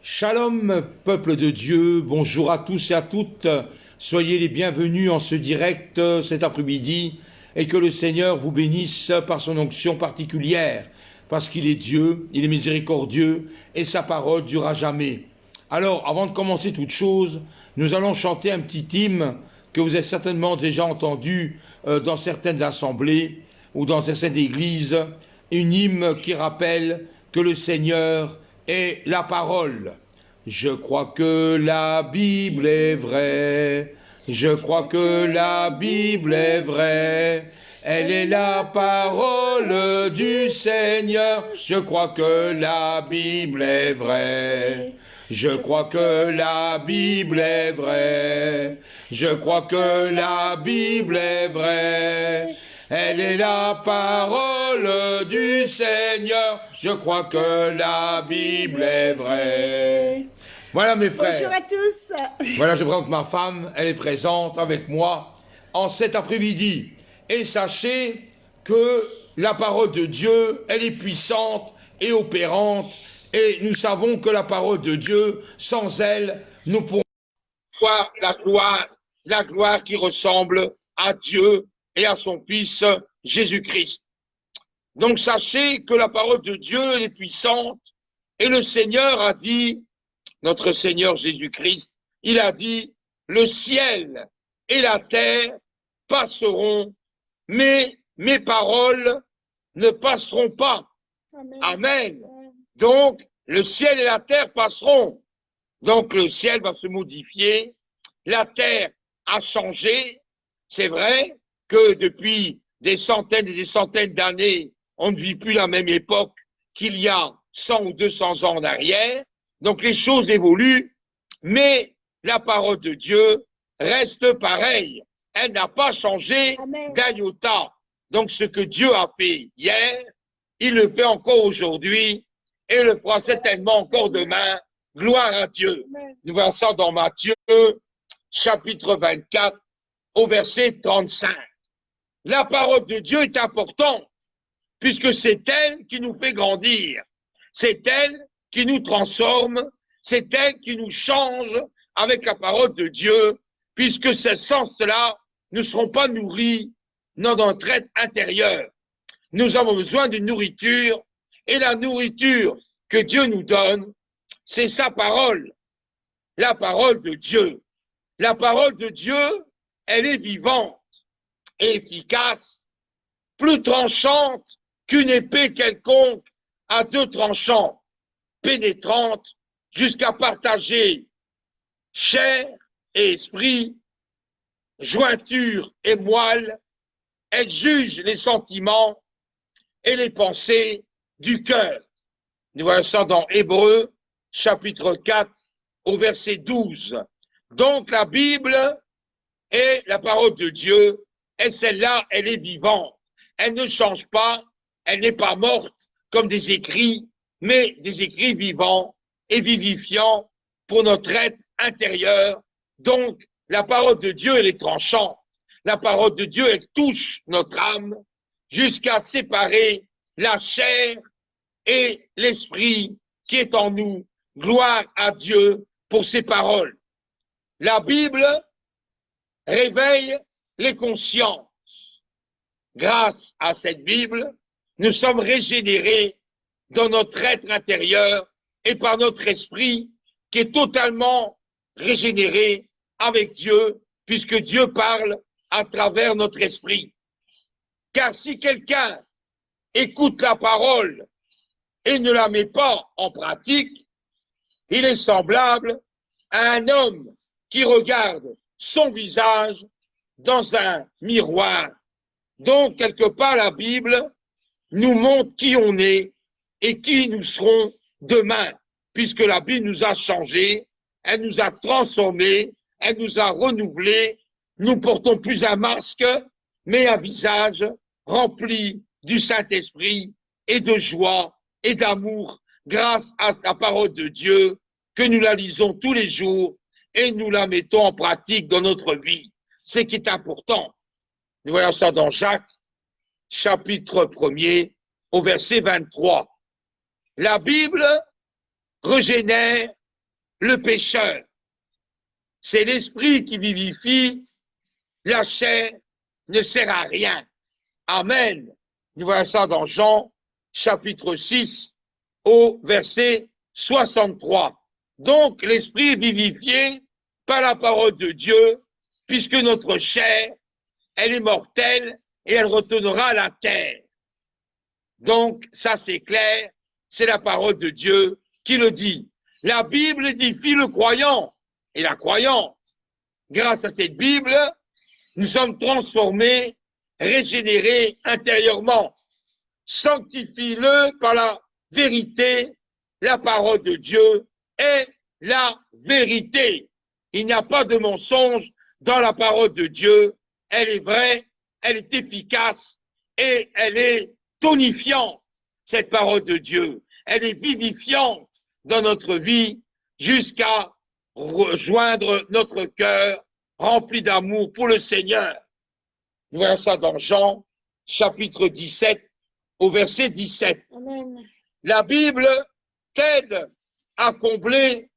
Shalom, peuple de Dieu, bonjour à tous et à toutes. Soyez les bienvenus en ce direct cet après-midi et que le Seigneur vous bénisse par son onction particulière, parce qu'il est Dieu, il est miséricordieux et sa parole durera jamais. Alors, avant de commencer toute chose, nous allons chanter un petit hymne que vous avez certainement déjà entendu dans certaines assemblées ou dans certaines églises, une hymne qui rappelle que le Seigneur est la parole. Je crois que la Bible est vraie. Je crois que la Bible est vraie. Elle est la parole du Seigneur. Je crois que la Bible est vraie. Je crois que la Bible est vraie. Je crois que la Bible est vraie. Elle est la parole du Seigneur. Je crois que la Bible est vraie. Voilà mes frères. Bonjour à tous. Voilà, je présente ma femme. Elle est présente avec moi en cet après-midi. Et sachez que la parole de Dieu, elle est puissante et opérante. Et nous savons que la parole de Dieu, sans elle, nous pourrons voir la gloire qui ressemble à Dieu et à son Fils Jésus-Christ. Donc sachez que la parole de Dieu est puissante et le Seigneur a dit, notre Seigneur Jésus-Christ, il a dit, le ciel et la terre passeront, mais mes paroles ne passeront pas. Amen. Amen. Donc, le ciel et la terre passeront. Donc, le ciel va se modifier, la terre a changé, c'est vrai, que depuis des centaines et des centaines d'années, on ne vit plus la même époque qu'il y a 100 ou 200 ans en arrière. Donc les choses évoluent, mais la parole de Dieu reste pareille. Elle n'a pas changé d'un iota. Donc ce que Dieu a fait hier, il le fait encore aujourd'hui et le fera certainement encore demain. Gloire à Dieu. Nous voyons ça dans Matthieu, chapitre 24, au verset 35. La parole de Dieu est importante, puisque c'est elle qui nous fait grandir. C'est elle qui nous transforme, c'est elle qui nous change avec la parole de Dieu, puisque sans cela, nous ne serons pas nourris dans notre être intérieur. Nous avons besoin d'une nourriture, et la nourriture que Dieu nous donne, c'est sa parole, la parole de Dieu. La parole de Dieu, elle est vivante et efficace, plus tranchante qu'une épée quelconque à deux tranchants, pénétrante jusqu'à partager chair et esprit, jointure et moelle. Elle juge les sentiments et les pensées du cœur. Nous voyons ça dans Hébreux, chapitre 4, au verset 12. Donc la Bible est la parole de Dieu, et celle-là, elle est vivante. Elle ne change pas, elle n'est pas morte comme des écrits, mais des écrits vivants et vivifiants pour notre être intérieur. Donc, la parole de Dieu, elle est tranchante. La parole de Dieu, elle touche notre âme jusqu'à séparer la chair et l'esprit qui est en nous. Gloire à Dieu pour ses paroles. La Bible réveille les consciences. Grâce à cette Bible, nous sommes régénérés dans notre être intérieur et par notre esprit qui est totalement régénéré avec Dieu, puisque Dieu parle à travers notre esprit. Car si quelqu'un écoute la parole et ne la met pas en pratique, il est semblable à un homme qui regarde son visage dans un miroir. Donc, quelque part, la Bible nous montre qui on est et qui nous serons demain, puisque la Bible nous a changés, elle nous a transformés, elle nous a renouvelés. Nous portons plus un masque, mais un visage rempli du Saint-Esprit et de joie et d'amour grâce à la parole de Dieu, que nous la lisons tous les jours et nous la mettons en pratique dans notre vie. Ce qui est important. Nous voyons ça dans Jacques, chapitre 1er, au verset 23. La Bible régénère le pécheur. C'est l'esprit qui vivifie, la chair ne sert à rien. Amen. Nous voyons ça dans Jean, chapitre 6, au verset 63. Donc, l'esprit est vivifié par la parole de Dieu, puisque notre chair, elle est mortelle et elle retournera à la terre. Donc, ça c'est clair, c'est la parole de Dieu qui le dit. La Bible édifie le croyant et la croyante. Grâce à cette Bible, nous sommes transformés, régénérés intérieurement. Sanctifie-le par la vérité, la parole de Dieu est la vérité. Il n'y a pas de mensonge dans la parole de Dieu. Elle est vraie, elle est efficace et elle est tonifiante, cette parole de Dieu. Elle est vivifiante dans notre vie jusqu'à rejoindre notre cœur rempli d'amour pour le Seigneur. Nous voyons ça dans Jean, chapitre 17, au verset 17. Amen. La Bible t'aide à combler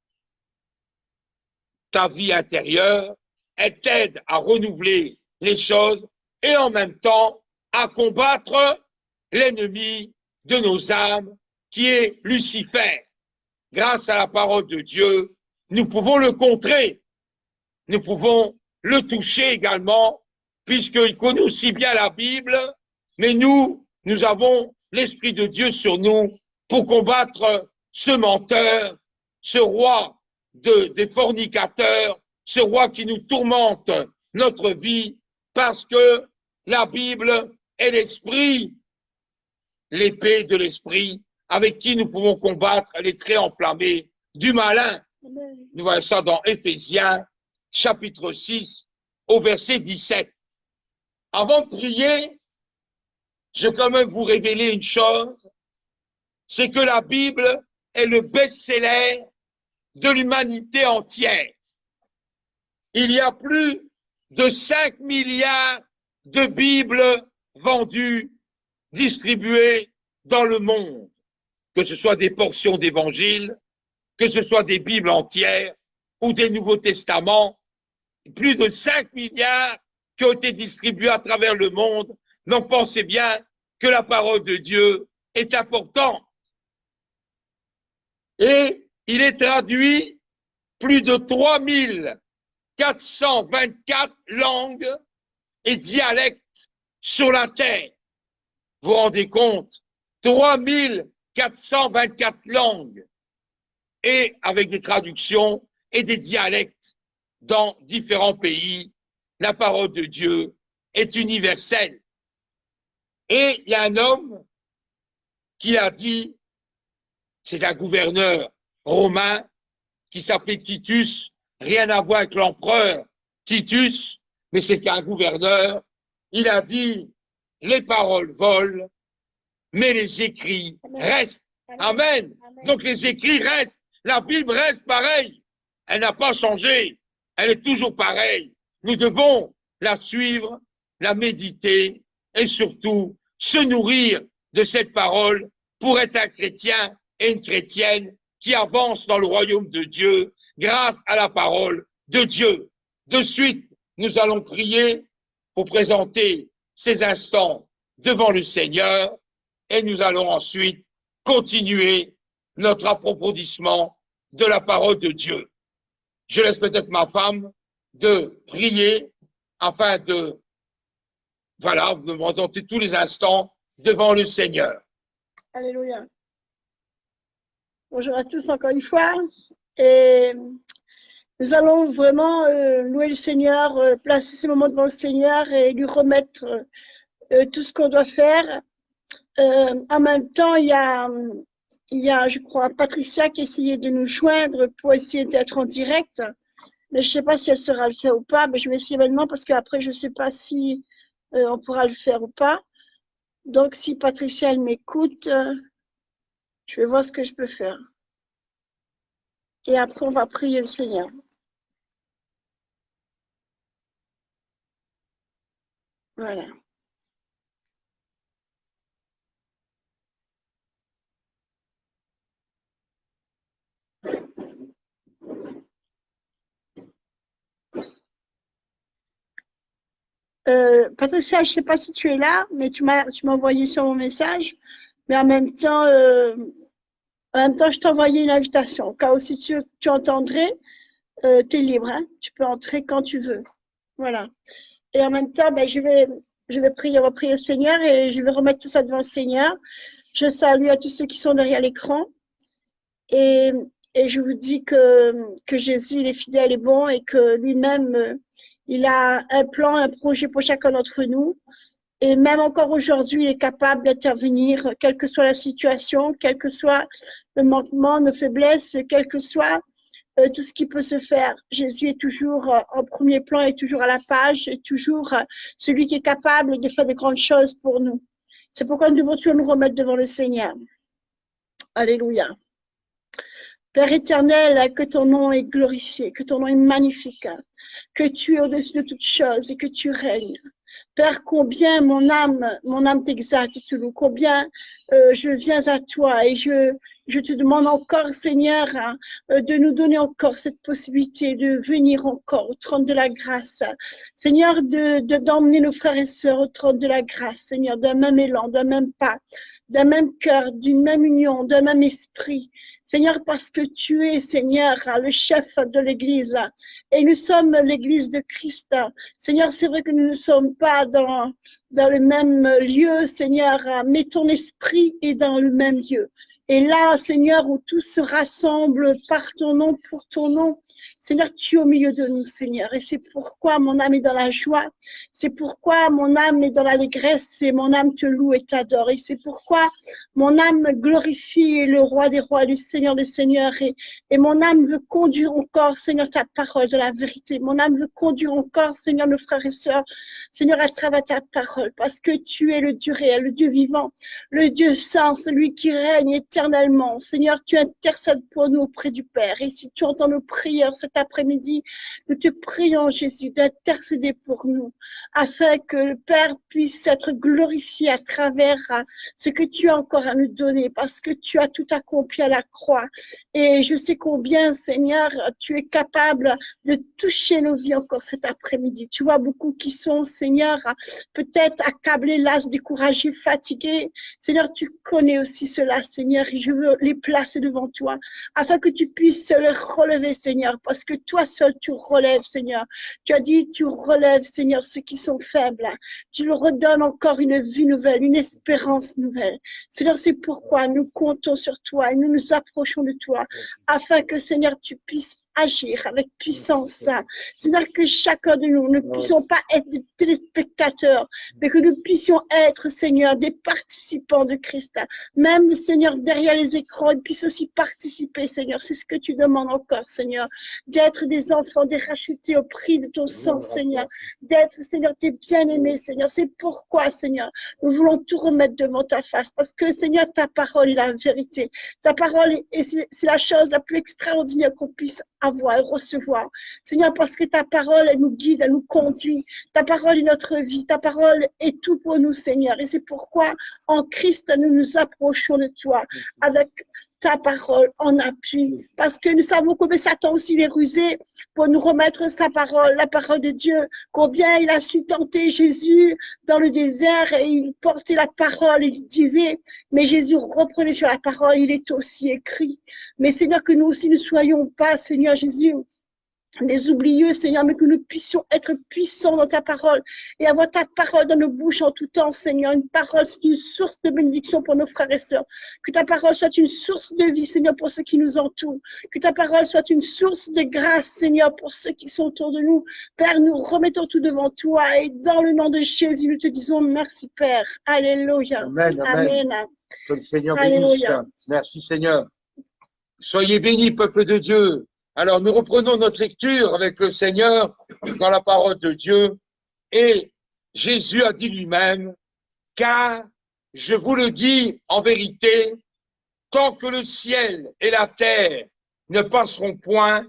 ta vie intérieure, elle t'aide à renouveler les choses et en même temps à combattre l'ennemi de nos âmes qui est Lucifer. Grâce à la parole de Dieu, nous pouvons le contrer, nous pouvons le toucher également, puisqu'il connaît aussi bien la Bible, mais nous avons l'Esprit de Dieu sur nous pour combattre ce menteur, ce roi des fornicateurs, ce roi qui nous tourmente notre vie, parce que la Bible est l'Esprit, l'épée de l'Esprit, avec qui nous pouvons combattre les traits enflammés du malin. Amen. Nous voyons ça dans Éphésiens, chapitre 6, au verset 17. Avant de prier, je vais quand même vous révéler une chose, c'est que la Bible est le best-seller de l'humanité entière. Il y a plus de 5 milliards de Bibles vendues, distribuées dans le monde, que ce soit des portions d'évangiles, que ce soit des Bibles entières ou des Nouveaux Testaments, plus de 5 milliards qui ont été distribués à travers le monde. Donc pensez bien que la parole de Dieu est importante. Et il est traduit plus de 3424 langues et dialectes sur la terre. Vous vous rendez compte? 3424 langues et avec des traductions et des dialectes dans différents pays. La parole de Dieu est universelle. Et il y a un homme qui a dit, c'est un gouverneur romain qui s'appelait Titus, rien à voir avec l'empereur Titus, mais c'est un gouverneur. Il a dit, les paroles volent, mais les écrits restent. Amen. Amen. Donc les écrits restent. La Bible reste pareille. Elle n'a pas changé. Elle est toujours pareille. Nous devons la suivre, la méditer et surtout se nourrir de cette parole pour être un chrétien et une chrétienne qui avance dans le royaume de Dieu grâce à la parole de Dieu. De suite, nous allons prier pour présenter ces instants devant le Seigneur et nous allons ensuite continuer notre approfondissement de la parole de Dieu. Je laisse peut-être ma femme de prier afin de, voilà, de me présenter tous les instants devant le Seigneur. Alléluia. Bonjour à tous encore une fois. Et nous allons vraiment louer le Seigneur, placer ces moments devant le Seigneur et lui remettre tout ce qu'on doit faire. En même temps, il y a, je crois, Patricia qui essayait de nous joindre pour essayer d'être en direct. Mais je ne sais pas si elle saura le faire ou pas. Mais je vais essayer maintenant parce qu'après, je ne sais pas si on pourra le faire ou pas. Donc, si Patricia, elle m'écoute, je vais voir ce que je peux faire. Et après, on va prier le Seigneur. Voilà. Patricia, je sais pas si tu es là, mais tu m'as envoyé sur mon message. Mais en même temps, je t'ai envoyé une invitation. Au cas où si tu entendrais, tu es libre, hein. Tu peux entrer quand tu veux. Voilà. Et en même temps, ben, je vais prier, on va prier le Seigneur et je vais remettre tout ça devant le Seigneur. Je salue à tous ceux qui sont derrière l'écran et, et je vous dis que Jésus, il est fidèle et bon et que lui-même, il a un plan, un projet pour chacun d'entre nous. Et même encore aujourd'hui, il est capable d'intervenir, quelle que soit la situation, quel que soit le manquement, nos faiblesses, quel que soit tout ce qui peut se faire. Jésus est toujours en premier plan, est toujours à la page, est toujours celui qui est capable de faire de grandes choses pour nous. C'est pourquoi nous devons toujours nous remettre devant le Seigneur. Alléluia. Père éternel, que ton nom est glorifié, que ton nom est magnifique, que tu es au-dessus de toutes choses et que tu règnes. Père, combien mon âme t'exalte, tu loues, combien je viens à toi et je te demande encore, Seigneur, de nous donner encore cette possibilité de venir encore au trône de la grâce. Seigneur, d'emmener nos frères et sœurs au trône de la grâce, Seigneur, d'un même élan, d'un même pas, d'un même cœur, d'une même union, d'un même esprit. Seigneur, parce que tu es, Seigneur, le chef de l'Église et nous sommes l'Église de Christ. Seigneur, c'est vrai que nous ne sommes pas dans le même lieu, Seigneur, mais ton esprit est dans le même lieu. Et là, Seigneur, où tout se rassemble par ton nom, pour ton nom, Seigneur, tu es au milieu de nous, Seigneur. Et c'est pourquoi mon âme est dans la joie. C'est pourquoi mon âme est dans l'allégresse et mon âme te loue et t'adore. Et c'est pourquoi mon âme glorifie le roi des rois, le Seigneur des seigneurs. Et mon âme veut conduire encore, Seigneur, ta parole de la vérité. Mon âme veut conduire encore, Seigneur, nos frères et sœurs, Seigneur, à travers ta parole. Parce que tu es le Dieu réel, le Dieu vivant, le Dieu saint, celui qui règne éternellement. Seigneur, tu intercèdes pour nous auprès du Père. Et si tu entends nos prières cet après-midi, nous te prions, Jésus, d'intercéder pour nous, afin que le Père puisse être glorifié à travers ce que tu as encore à nous donner, parce que tu as tout accompli à la croix. Et je sais combien, Seigneur, tu es capable de toucher nos vies encore cet après-midi. Tu vois beaucoup qui sont, Seigneur, peut-être accablés, las, découragés, fatigués. Seigneur, tu connais aussi cela, Seigneur, et je veux les placer devant toi, afin que tu puisses les relever, Seigneur, parce que toi seul, tu relèves, Seigneur. Tu as dit, tu relèves, Seigneur, ceux qui sont faibles. Tu leur redonnes encore une vie nouvelle, une espérance nouvelle. Seigneur, c'est pourquoi nous comptons sur toi et nous nous approchons de toi, afin que, Seigneur, tu puisses agir avec puissance. Seigneur, que chacun de nous ne puissions pas être des téléspectateurs, mais que nous puissions être, Seigneur, des participants de Christ. Même, Seigneur, derrière les écrans, ils puissent aussi participer, Seigneur. C'est ce que tu demandes encore, Seigneur, d'être des enfants, des rachetés au prix de ton sang, Seigneur, d'être, Seigneur, tes bien-aimés, Seigneur. C'est pourquoi, Seigneur, nous voulons tout remettre devant ta face, parce que, Seigneur, ta parole est la vérité. Ta parole, c'est la chose la plus extraordinaire qu'on puisse avoir et recevoir. Seigneur, parce que ta parole, elle nous guide, elle nous conduit. Ta parole est notre vie. Ta parole est tout pour nous, Seigneur. Et c'est pourquoi, en Christ, nous nous approchons de toi avec ta parole en appui. Parce que nous savons combien Satan aussi les rusé pour nous remettre sa parole, la parole de Dieu. Combien il a su tenter Jésus dans le désert et il portait la parole, il disait, mais Jésus reprenait sur la parole, il est aussi écrit. Mais Seigneur, que nous aussi ne soyons pas, Seigneur Jésus, des oublieux, Seigneur, mais que nous puissions être puissants dans ta parole et avoir ta parole dans nos bouches en tout temps, Seigneur. Une parole, c'est une source de bénédiction pour nos frères et sœurs. Que ta parole soit une source de vie, Seigneur, pour ceux qui nous entourent. Que ta parole soit une source de grâce, Seigneur, pour ceux qui sont autour de nous. Père, nous remettons tout devant toi et dans le nom de Jésus, nous te disons merci, Père. Alléluia. Amen, amen. Amen. Que le Seigneur bénisse. Merci, Seigneur. Soyez bénis, peuple de Dieu. Alors, nous reprenons notre lecture avec le Seigneur dans la parole de Dieu. Et Jésus a dit lui-même, car je vous le dis en vérité, tant que le ciel et la terre ne passeront point,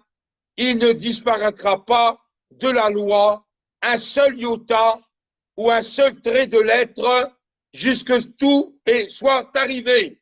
il ne disparaîtra pas de la loi un seul iota ou un seul trait de lettre jusque tout et soit arrivé.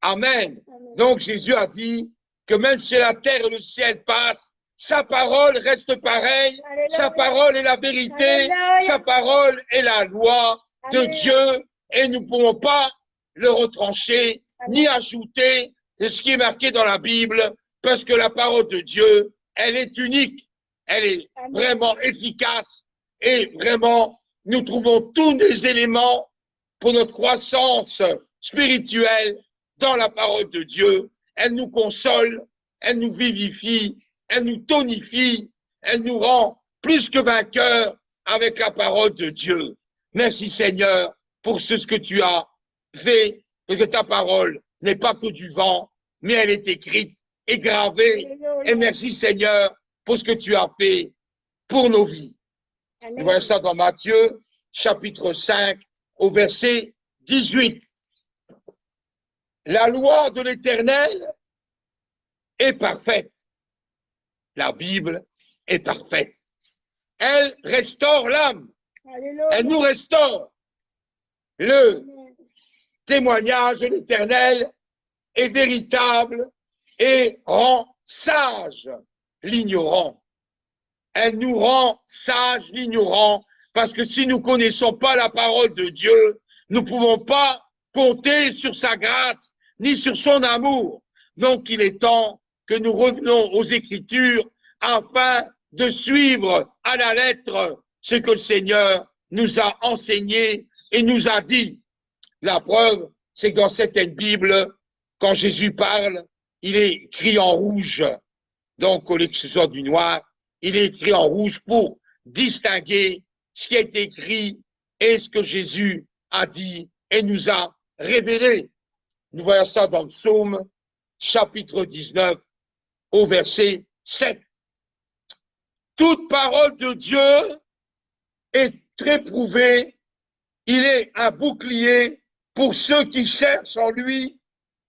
Amen. Donc Jésus a dit que même si la terre et le ciel passent, sa parole reste pareille, sa parole est la vérité, sa parole est la loi de Dieu, et nous ne pouvons pas le retrancher, ni ajouter ce qui est marqué dans la Bible, parce que la parole de Dieu, elle est unique, elle est vraiment efficace, et vraiment, nous trouvons tous les éléments pour notre croissance spirituelle dans la parole de Dieu. Elle nous console, elle nous vivifie, elle nous tonifie, elle nous rend plus que vainqueurs avec la parole de Dieu. Merci Seigneur pour ce que tu as fait, parce que ta parole n'est pas que du vent, mais elle est écrite et gravée. Et merci Seigneur pour ce que tu as fait pour nos vies. Nous voyons ça dans Matthieu, chapitre 5, au verset 18. La loi de l'Éternel est parfaite. La Bible est parfaite. Elle restaure l'âme. Elle nous restaure. Le témoignage de l'Éternel est véritable et rend sage l'ignorant. Elle nous rend sage l'ignorant, parce que si nous ne connaissons pas la parole de Dieu, nous ne pouvons pas compter sur sa grâce ni sur son amour. Donc il est temps que nous revenons aux Écritures afin de suivre à la lettre ce que le Seigneur nous a enseigné et nous a dit. La preuve, c'est que dans certaines Bibles, quand Jésus parle, il est écrit en rouge. Donc, au lieu que ce soit du noir, il est écrit en rouge pour distinguer ce qui est écrit et ce que Jésus a dit et nous a révélé. Nous voyons ça dans le psaume, chapitre 19, au verset 7. Toute parole de Dieu est réprouvée. Il est un bouclier pour ceux qui cherchent en lui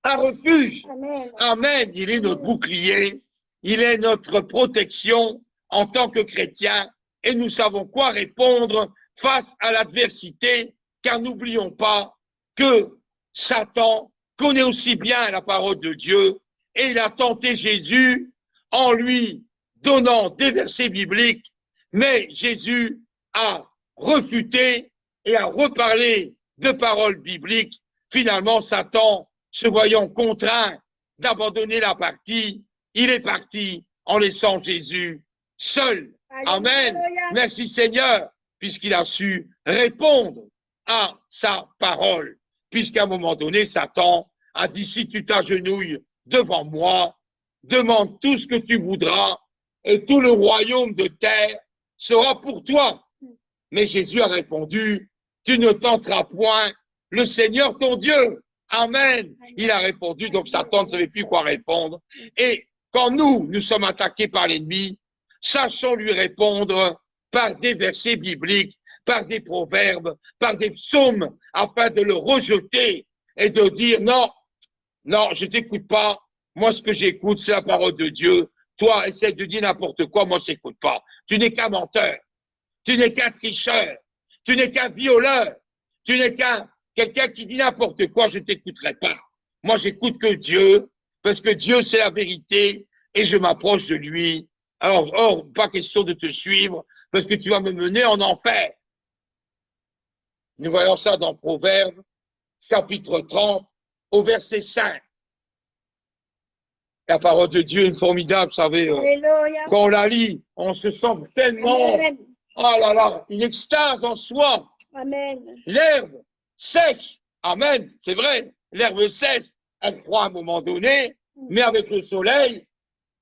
un refuge. Amen. Amen. Il est notre bouclier. Il est notre protection en tant que chrétiens. Et nous savons quoi répondre face à l'adversité, car n'oublions pas que Satan connaît aussi bien la parole de Dieu et il a tenté Jésus en lui donnant des versets bibliques, mais Jésus a refuté et a reparlé de paroles bibliques. Finalement, Satan, se voyant contraint d'abandonner la partie, il est parti en laissant Jésus seul. Amen. Merci Seigneur, puisqu'il a su répondre à sa parole. Puisqu'à un moment donné, Satan a dit, si tu t'agenouilles devant moi, demande tout ce que tu voudras et tout le royaume de terre sera pour toi. Mais Jésus a répondu, tu ne tenteras point le Seigneur ton Dieu. Amen. Il a répondu, donc Satan ne savait plus quoi répondre. Et quand nous sommes attaqués par l'ennemi, sachons lui répondre par des versets bibliques, par des proverbes, par des psaumes, afin de le rejeter et de dire non, non, je t'écoute pas. Moi, ce que j'écoute, c'est la parole de Dieu. Toi, essaie de dire n'importe quoi, moi, je t'écoute pas. Tu n'es qu'un menteur. Tu n'es qu'un tricheur. Tu n'es qu'un violeur. Tu n'es qu'un quelqu'un qui dit n'importe quoi, je t'écouterai pas. Moi, j'écoute que Dieu, parce que Dieu, c'est la vérité, et je m'approche de lui. Alors, pas question de te suivre, parce que tu vas me mener en enfer. Nous voyons ça dans Proverbes, chapitre 30, au verset 5. La parole de Dieu est formidable, vous savez. Quand on la lit, on se sent tellement, Amen. oh là là, une extase en soi. Amen. L'herbe sèche. Amen, c'est vrai. L'herbe sèche, elle croît à un moment donné, mais avec le soleil,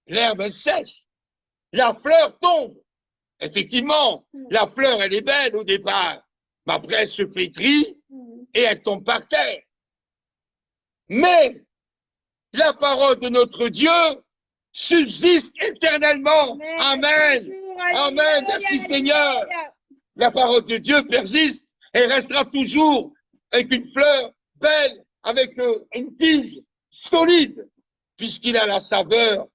l'herbe sèche. La fleur tombe. Effectivement, la fleur, elle est belle au départ. Mais après, elle se flétrit et elle tombe par terre. Mais la parole de notre Dieu subsiste éternellement. Amen. Amen. Merci Seigneur. La parole de Dieu persiste et restera toujours avec une fleur belle, avec une tige solide, puisqu'il a la saveur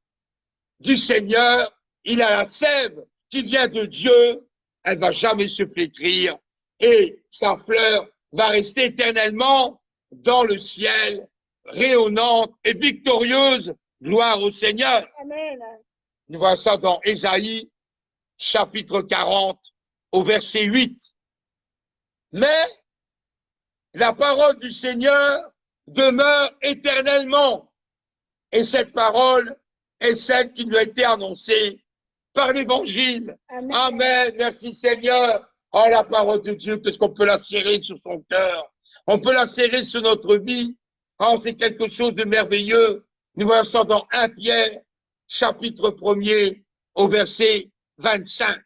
du Seigneur, il a la sève qui vient de Dieu, elle va jamais se flétrir et sa fleur va rester éternellement dans le ciel, rayonnante et victorieuse. Gloire au Seigneur. Amen. Nous voyons ça dans Ésaïe, chapitre 40, au verset 8. Mais la parole du Seigneur demeure éternellement. Et cette parole est celle qui nous a été annoncée par l'Évangile. Amen. Amen. Merci Seigneur. Oh, la parole de Dieu, qu'est-ce qu'on peut la serrer sur son cœur? On peut la serrer sur notre vie. Oh, c'est quelque chose de merveilleux. Nous voyons ça dans 1 Pierre, chapitre 1er, au verset 25.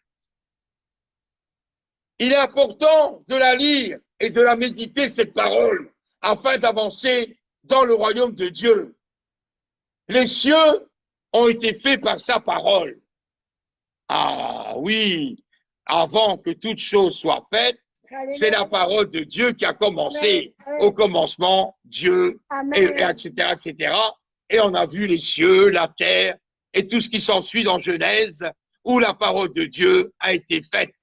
Il est important de la lire et de la méditer, cette parole, afin d'avancer dans le royaume de Dieu. Les cieux ont été faits par sa parole. Ah oui, avant que toute chose soit faite, c'est la parole de Dieu qui a commencé. Au commencement, Dieu, et etc., etc. Et on a vu les cieux, la terre, et tout ce qui s'ensuit dans Genèse, où la parole de Dieu a été faite.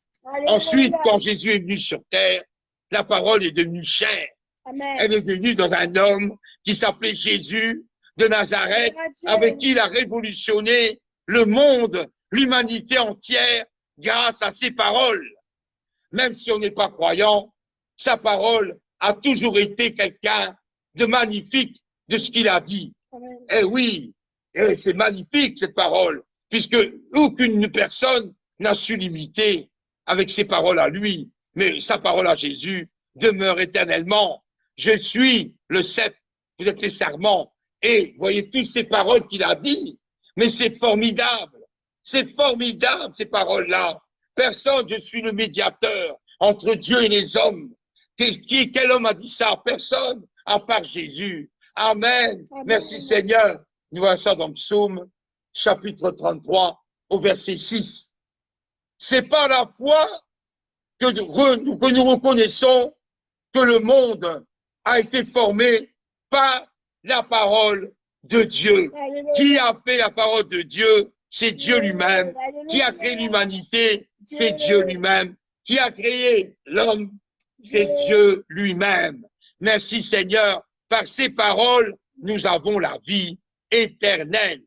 Ensuite, quand Jésus est venu sur terre, la parole est devenue chair. Amen. Elle est venue dans un homme qui s'appelait Jésus de Nazareth, avec qui il a révolutionné le monde, l'humanité entière, grâce à ses paroles. Même si on n'est pas croyant, sa parole a toujours été quelqu'un de magnifique de ce qu'il a dit. Amen. Eh oui, c'est magnifique cette parole, puisque aucune personne n'a su l'imiter avec ses paroles à lui, mais sa parole à Jésus demeure éternellement. Je suis le cep, vous êtes les sarments, et voyez toutes ces paroles qu'il a dit, mais c'est formidable ces paroles-là. Personne, je suis le médiateur entre Dieu et les hommes. Quel homme a dit ça? Personne, à part Jésus. Amen. Amen. Merci Seigneur. Nous voyons ça dans Psaume, chapitre 33, au verset 6. C'est par la foi que nous reconnaissons que le monde a été formé par la parole de Dieu. Alléluia. Qui a fait la parole de Dieu? C'est Dieu lui-même. Qui a créé l'humanité? C'est Dieu lui-même. Qui a créé l'homme? C'est Dieu lui-même. Merci Seigneur. Par ces paroles, nous avons la vie éternelle.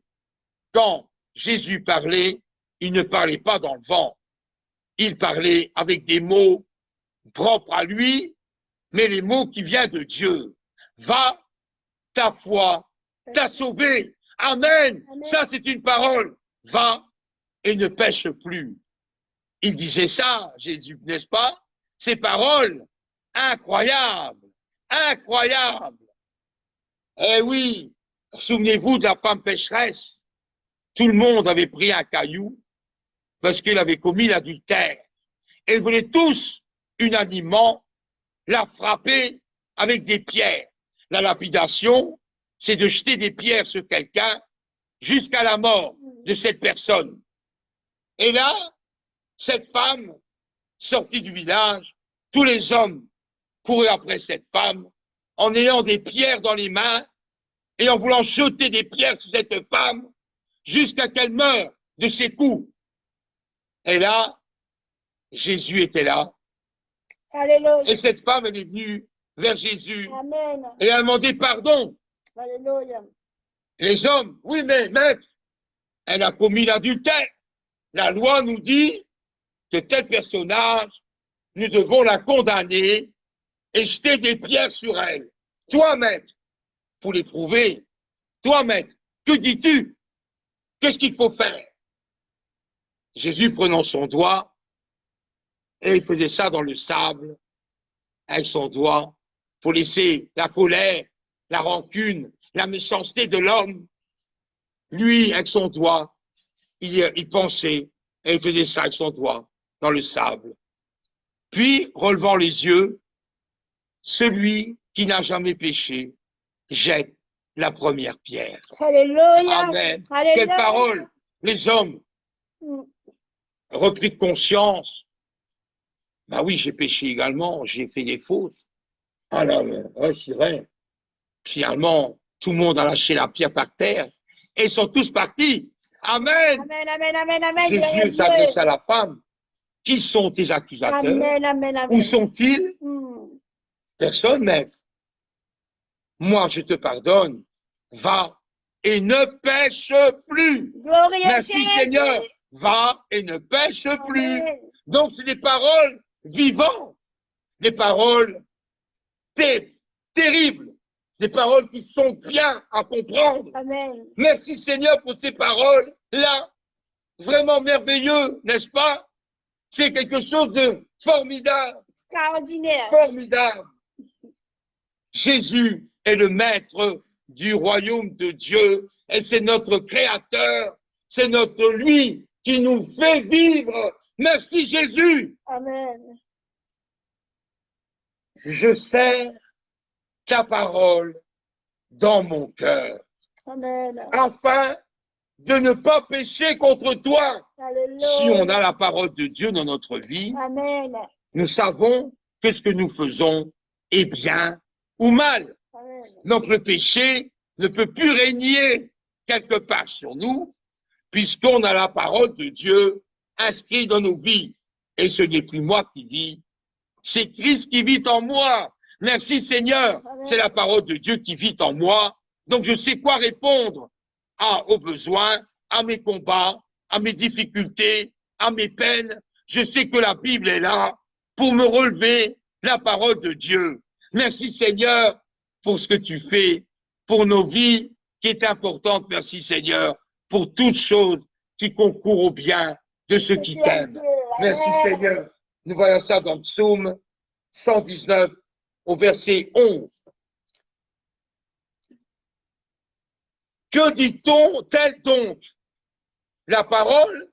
Quand Jésus parlait, il ne parlait pas dans le vent. Il parlait avec des mots propres à lui, mais les mots qui viennent de Dieu. Va, ta foi t'a sauvé. Amen. Amen. Ça, c'est une parole. Va et ne pêche plus. Il disait ça, Jésus, n'est-ce pas? Ces paroles, incroyables, incroyables. Eh oui, souvenez-vous de la femme pécheresse. Tout le monde avait pris un caillou parce qu'il avait commis l'adultère. Et ils voulaient tous, unanimement, la frapper avec des pierres. La lapidation, c'est de jeter des pierres sur quelqu'un jusqu'à la mort de cette personne. Et là, cette femme, sortie du village, tous les hommes couraient après cette femme en ayant des pierres dans les mains et en voulant jeter des pierres sur cette femme jusqu'à qu'elle meure de ses coups. Et là, Jésus était là. Alléluia. Et cette femme, elle est venue vers Jésus Amen. et elle a demandé pardon. Alléluia. Les hommes, oui, mais maître, elle a commis l'adultère. La loi nous dit que tel personnage, nous devons la condamner et jeter des pierres sur elle. Toi, maître, pour l'éprouver, toi, maître, que dis-tu? Qu'est-ce qu'il faut faire? Jésus prenant son doigt, et il faisait ça dans le sable, avec son doigt, pour laisser la colère, la rancune, la méchanceté de l'homme. Lui, avec son doigt, il pensait, et il faisait ça avec son doigt, dans le sable. Puis, relevant les yeux, celui qui n'a jamais péché jette la première pierre. Alléluia. Amen. Alléluia. Quelle parole! Les hommes, Mm. repris de conscience. Ben oui, j'ai péché également, j'ai fait des fautes. Alors, ouais, c'est vrai. Finalement, tout le monde a lâché la pierre par terre et ils sont tous partis. Amen. Amen, amen, amen, amen. Jésus s'adresse à la femme. Qui sont tes accusateurs? Amen, amen, amen. Où sont-ils? Mm. Personne, maître. Moi, je te pardonne. Va et ne pêche plus. Gloria Merci Seigneur, va et ne pêche plus. Donc c'est des paroles vivantes, des paroles terribles, des paroles qui sont bien à comprendre. Amen. Merci Seigneur pour ces paroles-là, vraiment merveilleux, n'est-ce pas? C'est quelque chose de formidable, Extraordinaire. formidable. Jésus est le maître du royaume de Dieu et c'est notre créateur, c'est notre lui qui nous fait vivre. Merci Jésus. Amen. Je serre ta parole dans mon cœur, Amen. afin de ne pas pécher contre toi. Alléluia. Si on a la parole de Dieu dans notre vie, Amen. nous savons que ce que nous faisons est bien ou mal. Amen. Donc le péché ne peut plus régner quelque part sur nous, puisqu'on a la parole de Dieu inscrite dans nos vies. Et ce n'est plus moi qui vis, c'est Christ qui vit en moi. Merci Seigneur, c'est la parole de Dieu qui vit en moi. Donc je sais quoi répondre aux besoins, à mes combats, à mes difficultés, à mes peines. Je sais que la Bible est là pour me relever la parole de Dieu. Merci Seigneur pour ce que tu fais, pour nos vies qui est importante. Merci Seigneur pour toutes choses qui concourent au bien de ceux qui t'aiment. Merci Seigneur. Nous voyons ça dans le psaume 119 au verset 11. Que dit-on-tel donc? La parole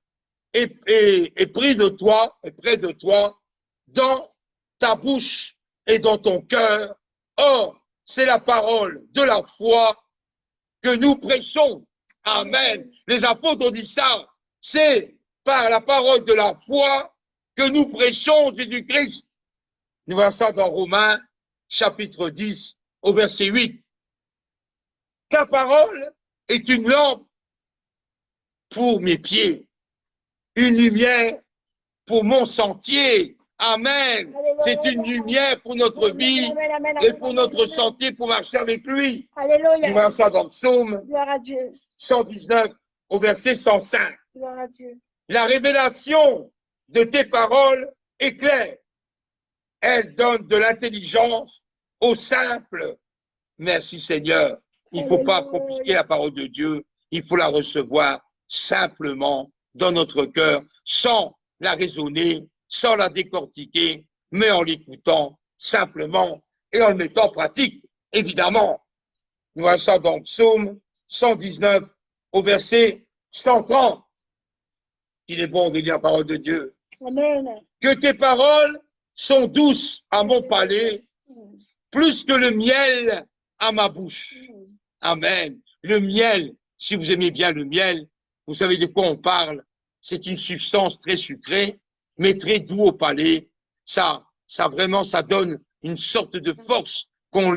est prise de toi, est près de toi, dans ta bouche et dans ton cœur. Or, c'est la parole de la foi que nous prêchons. Amen. Les apôtres ont dit ça. C'est par la parole de la foi que nous prêchons Jésus-Christ. Nous voyons ça dans Romains, chapitre 10, au verset 8. Ta parole est une lampe pour mes pieds, une lumière pour mon sentier. Amen. C'est une lumière pour notre vie et pour notre santé, pour marcher avec lui. Alléluia. Nous voyons ça dans le psaume Gloire à Dieu. 119 au verset 105. Gloire à Dieu. La révélation de tes paroles est claire. Elle donne de l'intelligence aux simples. Merci Seigneur. Il ne faut pas compliquer la parole de Dieu. Il faut la recevoir simplement dans notre cœur, sans la raisonner, sans la décortiquer, mais en l'écoutant simplement et en le mettant en pratique, évidemment. Nous voyons ça dans le psaume 119 au verset 130. Il est bon de lire la parole de Dieu. Amen. Que tes paroles sont douces à mon palais, plus que le miel à ma bouche. Amen. Le miel, si vous aimez bien le miel, vous savez de quoi on parle. C'est une substance très sucrée, mais très doux au palais. Ça vraiment, ça donne une sorte de force qu'on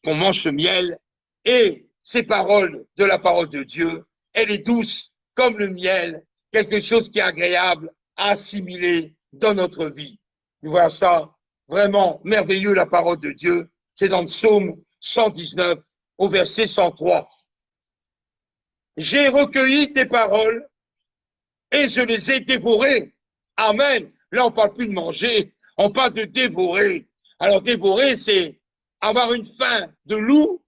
mange ce miel. Et ces paroles de la parole de Dieu, elle est douce comme le miel, quelque chose qui est agréable à assimiler dans notre vie. Nous voyons ça vraiment merveilleux, la parole de Dieu. C'est dans le psaume 119 au verset 103. J'ai recueilli tes paroles et je les ai dévorées. Amen. Là, on ne parle plus de manger, on parle de dévorer. Alors, dévorer, c'est avoir une faim de loup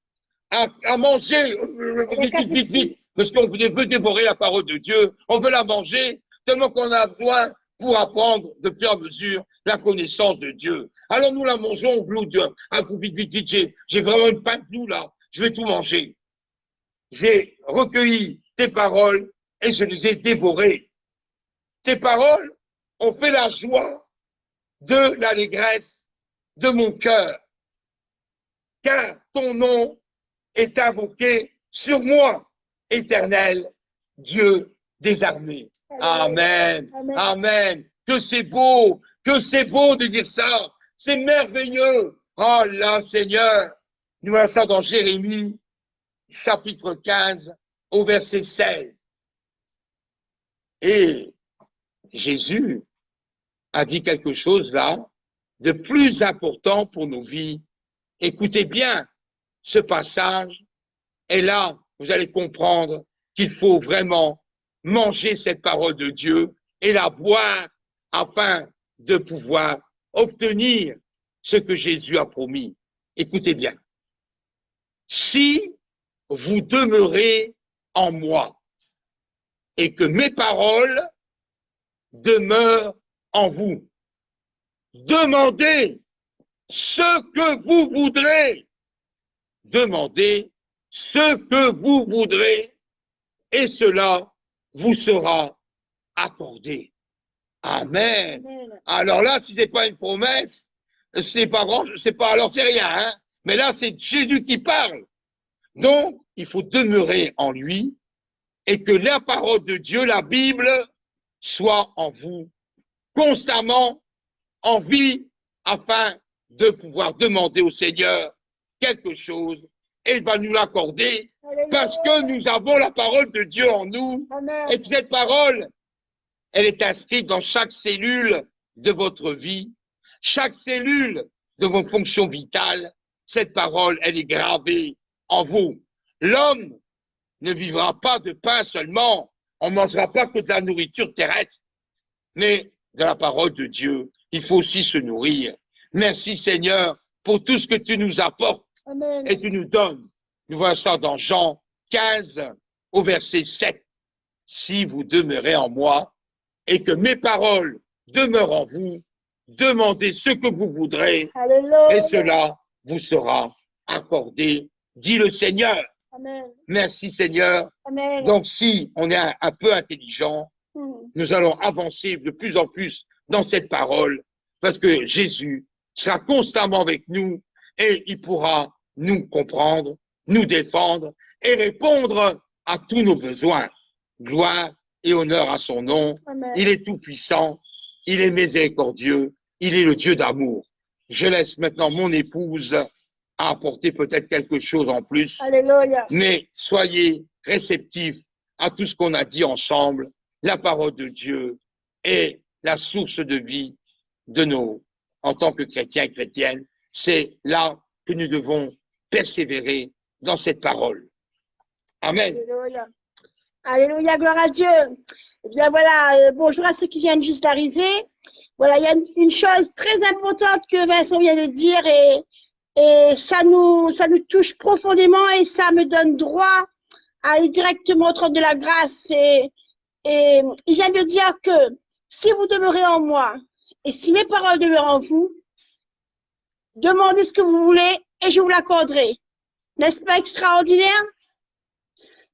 à manger vite, vite, parce qu'on veut dévorer la parole de Dieu, on veut la manger, tellement qu'on a besoin pour apprendre de fur et à mesure la connaissance de Dieu. Alors nous la mangeons, vite, j'ai vraiment une faim de loup là, je vais tout manger. J'ai recueilli tes paroles et je les ai dévorées. Tes paroles ont fait la joie de l'allégresse de mon cœur, car ton nom est invoqué sur moi, éternel Dieu des armées. Amen. Amen. Amen. Que c'est beau de dire ça. C'est merveilleux. Oh là, Seigneur. Nous voyons ça dans Jérémie, chapitre 15, au verset 16. Et Jésus a dit quelque chose là de plus important pour nos vies. Écoutez bien, ce passage est là vous allez comprendre qu'il faut vraiment manger cette parole de Dieu et la boire afin de pouvoir obtenir ce que Jésus a promis. Écoutez bien. Si vous demeurez en moi et que mes paroles demeurent en vous, demandez ce que vous voudrez. Demandez ce que vous voudrez et cela vous sera accordé. Amen. Amen. Alors là, si c'est pas une promesse, c'est pas grand, c'est pas, alors c'est rien, hein. Mais là, c'est Jésus qui parle. Donc, il faut demeurer en lui et que la parole de Dieu, la Bible, soit en vous constamment, en vie, afin de pouvoir demander au Seigneur quelque chose et il va nous l'accorder parce que nous avons la parole de Dieu en nous. Amen. Et que cette parole, elle est inscrite dans chaque cellule de votre vie, chaque cellule de vos fonctions vitales. Cette parole, elle est gravée en vous. L'homme ne vivra pas de pain seulement, on ne mangera pas que de la nourriture terrestre, mais de la parole de Dieu. Il faut aussi se nourrir. Merci Seigneur pour tout ce que tu nous apportes Amen. et tu nous donnes. Nous voyons ça dans Jean 15 au verset 7. Si vous demeurez en moi et que mes paroles demeurent en vous, demandez ce que vous voudrez Alléluia. et cela vous sera accordé, dit le Seigneur. Amen. Merci Seigneur. Amen. Donc si on est un peu intelligent, Mm. nous allons avancer de plus en plus dans cette parole parce que Jésus sera constamment avec nous et il pourra nous comprendre, nous défendre et répondre à tous nos besoins. Gloire et honneur à son nom. Amen. Il est tout puissant, il est miséricordieux, il est le Dieu d'amour. Je laisse maintenant mon épouse apporter peut-être quelque chose en plus, Alléluia. mais soyez réceptifs à tout ce qu'on a dit ensemble. La parole de Dieu est la source de vie de nos, en tant que chrétiens et chrétiennes. C'est là que nous devons persévérer dans cette parole. Amen. Alléluia. Alléluia, gloire à Dieu. Eh bien voilà, bonjour à ceux qui viennent juste d'arriver. Voilà, il y a une chose très importante que Vincent vient de dire et ça nous touche profondément et ça me donne droit à aller directement au trône de la grâce. Et il vient de dire que si vous demeurez en moi et si mes paroles demeurent en vous, demandez ce que vous voulez et je vous l'accorderai. N'est-ce pas extraordinaire?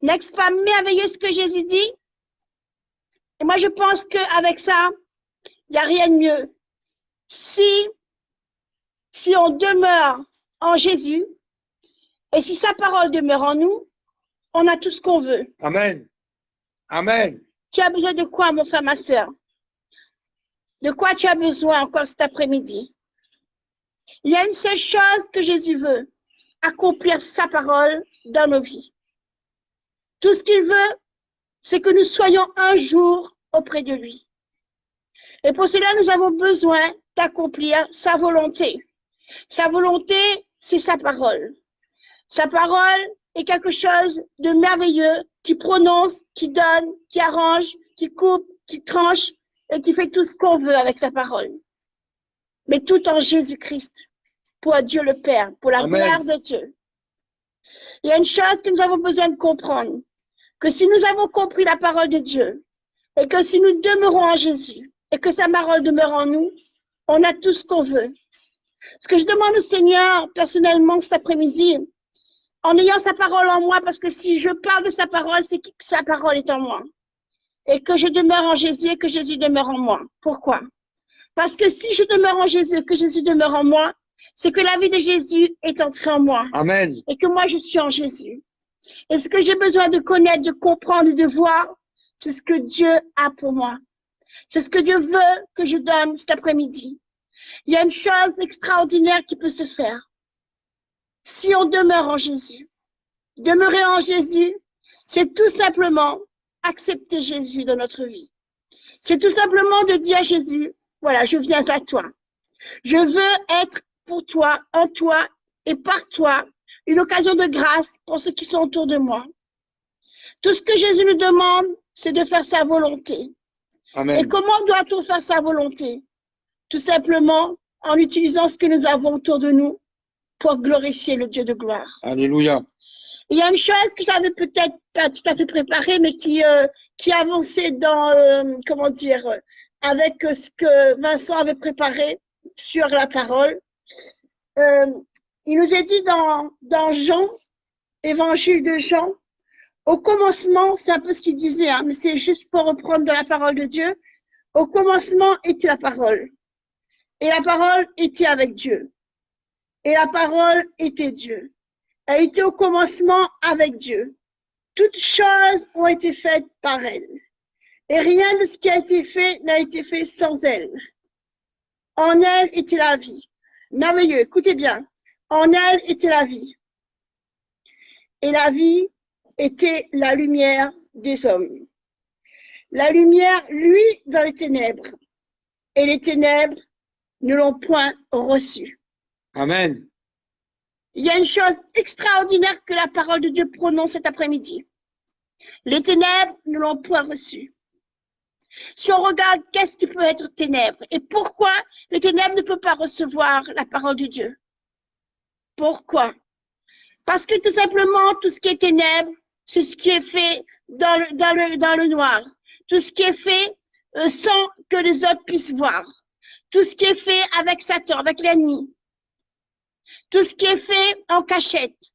N'est-ce pas merveilleux ce que Jésus dit? Et moi, je pense qu'avec ça, il n'y a rien de mieux. Si on demeure en Jésus et si sa parole demeure en nous, on a tout ce qu'on veut. Amen. Amen. Tu as besoin de quoi, mon frère, ma soeur? De quoi tu as besoin encore cet après-midi? Il y a une seule chose que Jésus veut, accomplir sa parole dans nos vies. Tout ce qu'il veut, c'est que nous soyons un jour auprès de lui. Et pour cela, nous avons besoin d'accomplir sa volonté. Sa volonté, c'est sa parole. Sa parole est quelque chose de merveilleux qui prononce, qui donne, qui arrange, qui coupe, qui tranche et qui fait tout ce qu'on veut avec sa parole. Mais tout en Jésus-Christ, pour Dieu le Père, pour la Amen. gloire de Dieu. Il y a une chose que nous avons besoin de comprendre, que si nous avons compris la parole de Dieu, et que si nous demeurons en Jésus, et que sa parole demeure en nous, on a tout ce qu'on veut. Ce que je demande au Seigneur, personnellement, cet après-midi, en ayant sa parole en moi, parce que si je parle de sa parole, c'est que sa parole est en moi. Et que je demeure en Jésus et que Jésus demeure en moi. Pourquoi? Parce que si je demeure en Jésus et que Jésus demeure en moi, c'est que la vie de Jésus est entrée en moi. Amen. Et que moi, je suis en Jésus. Et ce que j'ai besoin de connaître, de comprendre et de voir, c'est ce que Dieu a pour moi. C'est ce que Dieu veut que je donne cet après-midi. Il y a une chose extraordinaire qui peut se faire. Si on demeure en Jésus, demeurer en Jésus, c'est tout simplement accepter Jésus dans notre vie. C'est tout simplement de dire à Jésus, voilà, je viens à toi. Je veux être pour toi, en toi et par toi, une occasion de grâce pour ceux qui sont autour de moi. Tout ce que Jésus nous demande, c'est de faire sa volonté. Amen. Et comment doit-on faire sa volonté? Tout simplement en utilisant ce que nous avons autour de nous pour glorifier le Dieu de gloire. Alléluia. Il y a une chose que j'avais peut-être pas tout à fait préparée, mais qui avançait dans, comment dire, avec ce que Vincent avait préparé sur la parole. Il nous est dit dans Jean, évangile de Jean, au commencement, c'est un peu ce qu'il disait, hein, mais c'est juste pour reprendre de la parole de Dieu. Au commencement était la parole. Et la parole était avec Dieu. Et la parole était Dieu. Elle était au commencement avec Dieu. Toutes choses ont été faites par elle. Et rien de ce qui a été fait n'a été fait sans elle. En elle était la vie. Merveilleux, écoutez bien. En elle était la vie. Et la vie était la lumière des hommes. La lumière, lui, dans les ténèbres. Et les ténèbres ne l'ont point reçue. Amen. Il y a une chose extraordinaire que la parole de Dieu prononce cet après-midi. Les ténèbres ne l'ont point reçue. Si on regarde qu'est-ce qui peut être ténèbres et pourquoi les ténèbres ne peuvent pas recevoir la parole de Dieu. Pourquoi? Parce que tout simplement, tout ce qui est ténèbres, c'est ce qui est fait dans le noir. Tout ce qui est fait sans que les autres puissent voir. Tout ce qui est fait avec Satan, avec l'ennemi. Tout ce qui est fait en cachette,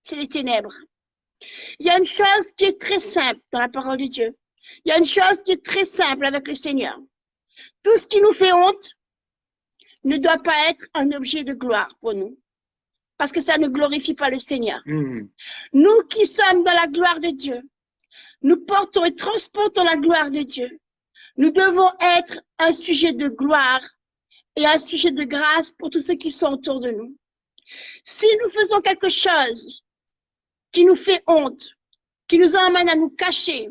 c'est les ténèbres. Il y a une chose qui est très simple dans la parole de Dieu. Il y a une chose qui est très simple avec le Seigneur. Tout ce qui nous fait honte ne doit pas être un objet de gloire pour nous. Parce que ça ne glorifie pas le Seigneur. Nous qui sommes dans la gloire de Dieu, nous portons et transportons la gloire de Dieu. Nous devons être un sujet de gloire et un sujet de grâce pour tous ceux qui sont autour de nous. Si nous faisons quelque chose qui nous fait honte, qui nous emmène à nous cacher,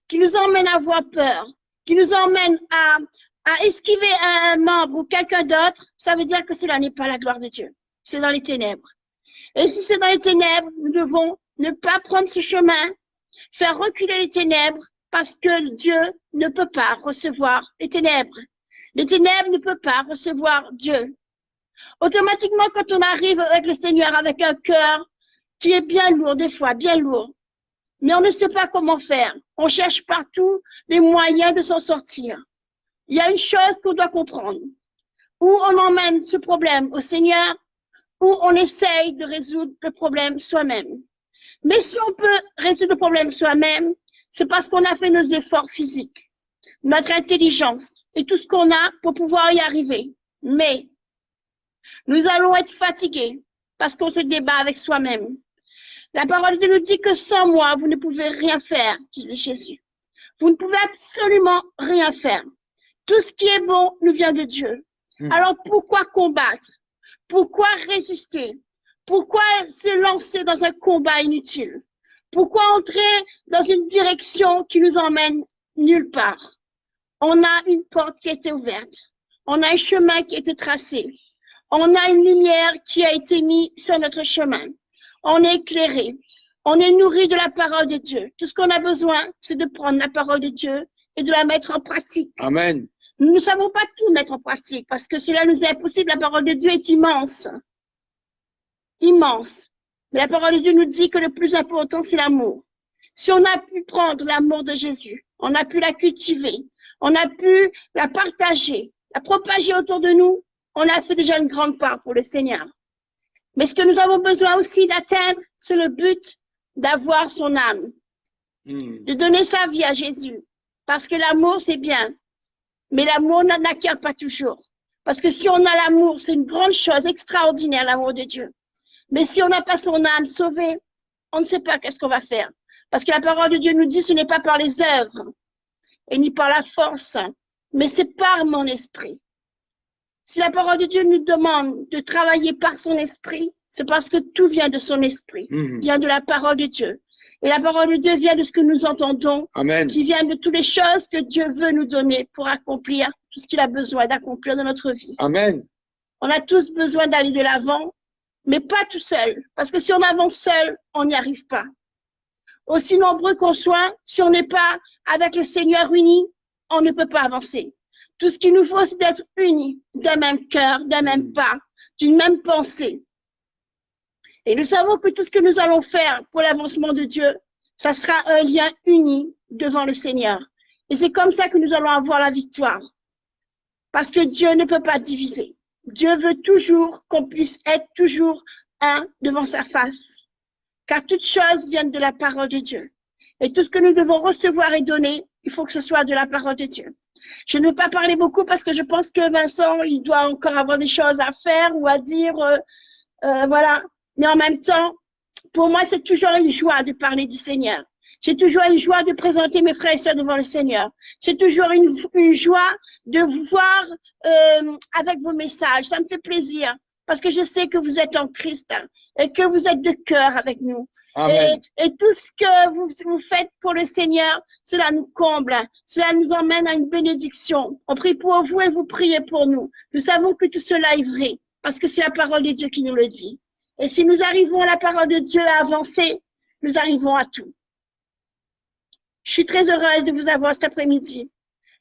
qui nous emmène à avoir peur, qui nous emmène à esquiver un membre ou quelqu'un d'autre, ça veut dire que cela n'est pas la gloire de Dieu. C'est dans les ténèbres. Et si c'est dans les ténèbres, nous devons ne pas prendre ce chemin, faire reculer les ténèbres, parce que Dieu ne peut pas recevoir les ténèbres. Les ténèbres ne peuvent pas recevoir Dieu. Automatiquement, quand on arrive avec le Seigneur, avec un cœur qui est bien lourd, des fois, bien lourd, mais on ne sait pas comment faire. On cherche partout les moyens de s'en sortir. Il y a une chose qu'on doit comprendre. Ou on emmène ce problème au Seigneur, ou on essaye de résoudre le problème soi-même. Mais si on peut résoudre le problème soi-même, c'est parce qu'on a fait nos efforts physiques, notre intelligence et tout ce qu'on a pour pouvoir y arriver. Mais nous allons être fatigués parce qu'on se débat avec soi-même. La parole de Dieu nous dit que sans moi, vous ne pouvez rien faire, disait Jésus. Vous ne pouvez absolument rien faire. Tout ce qui est bon nous vient de Dieu. Alors pourquoi combattre? Pourquoi résister? Pourquoi se lancer dans un combat inutile? Pourquoi entrer dans une direction qui nous emmène nulle part? On a une porte qui a été ouverte. On a un chemin qui a été tracé. On a une lumière qui a été mise sur notre chemin. On est éclairé. On est nourri de la parole de Dieu. Tout ce qu'on a besoin, c'est de prendre la parole de Dieu et de la mettre en pratique. Amen. Nous ne savons pas tout mettre en pratique parce que cela nous est impossible. La parole de Dieu est immense. Immense. Mais la parole de Dieu nous dit que le plus important, c'est l'amour. Si on a pu prendre l'amour de Jésus, on a pu la cultiver, on a pu la partager, la propager autour de nous, on a fait déjà une grande part pour le Seigneur. Mais ce que nous avons besoin aussi d'atteindre, c'est le but d'avoir son âme, de donner sa vie à Jésus. Parce que l'amour, c'est bien. Mais l'amour n'acquiert pas toujours. Parce que si on a l'amour, c'est une grande chose extraordinaire, l'amour de Dieu. Mais si on n'a pas son âme sauvée, on ne sait pas qu'est-ce qu'on va faire. Parce que la parole de Dieu nous dit, ce n'est pas par les œuvres, et ni par la force, mais c'est par mon esprit. Si la parole de Dieu nous demande de travailler par son esprit, c'est parce que tout vient de son esprit, vient de la parole de Dieu. Et la parole de Dieu vient de ce que nous entendons, Amen. Qui vient de toutes les choses que Dieu veut nous donner pour accomplir tout ce qu'il a besoin d'accomplir dans notre vie. Amen. On a tous besoin d'aller de l'avant, mais pas tout seul. Parce que si on avance seul, on n'y arrive pas. Aussi nombreux qu'on soit, si on n'est pas avec le Seigneur unis, on ne peut pas avancer. Tout ce qu'il nous faut, c'est d'être unis, d'un même cœur, d'un même pas, d'une même pensée. Et nous savons que tout ce que nous allons faire pour l'avancement de Dieu, ça sera un lien uni devant le Seigneur. Et c'est comme ça que nous allons avoir la victoire. Parce que Dieu ne peut pas diviser. Dieu veut toujours qu'on puisse être toujours un devant sa face. Car toutes choses viennent de la parole de Dieu. Et tout ce que nous devons recevoir et donner, il faut que ce soit de la parole de Dieu. Je ne veux pas parler beaucoup parce que je pense que Vincent, il doit encore avoir des choses à faire ou à dire, voilà. Mais en même temps, pour moi, c'est toujours une joie de parler du Seigneur. C'est toujours une joie de présenter mes frères et sœurs devant le Seigneur. C'est toujours une joie de vous voir avec vos messages. Ça me fait plaisir parce que je sais que vous êtes en Christ et que vous êtes de cœur avec nous. Amen. Et tout ce que vous faites pour le Seigneur, cela nous comble. Cela nous emmène à une bénédiction. On prie pour vous et vous priez pour nous. Nous savons que tout cela est vrai parce que c'est la parole de Dieu qui nous le dit. Et si nous arrivons à la parole de Dieu à avancer, nous arrivons à tout. Je suis très heureuse de vous avoir cet après-midi.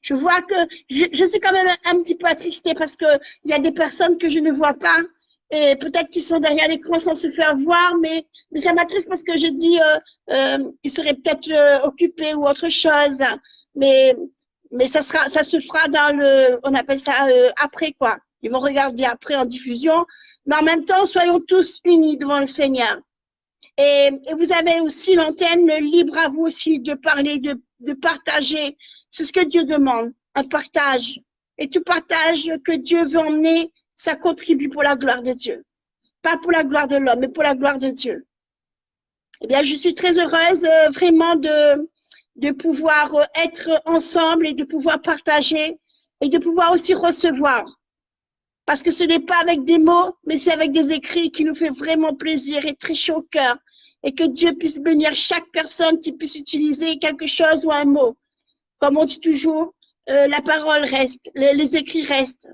Je vois que je suis quand même un petit peu attristée parce que il y a des personnes que je ne vois pas et peut-être qu'ils sont derrière l'écran sans se faire voir, mais ça m'attriste parce que je dis ils seraient peut-être occupés ou autre chose, mais ça se fera dans on appelle ça après quoi. Ils vont regarder après en diffusion, mais en même temps soyons tous unis devant le Seigneur. Et vous avez aussi l'antenne libre à vous aussi de parler, de partager. C'est ce que Dieu demande, un partage. Et tout partage que Dieu veut emmener, ça contribue pour la gloire de Dieu. Pas pour la gloire de l'homme, mais pour la gloire de Dieu. Eh bien, je suis très heureuse vraiment de pouvoir être ensemble et de pouvoir partager et de pouvoir aussi recevoir. Parce que ce n'est pas avec des mots, mais c'est avec des écrits qui nous fait vraiment plaisir et très chaud au cœur. Et que Dieu puisse bénir chaque personne qui puisse utiliser quelque chose ou un mot. Comme on dit toujours, la parole reste, les écrits restent.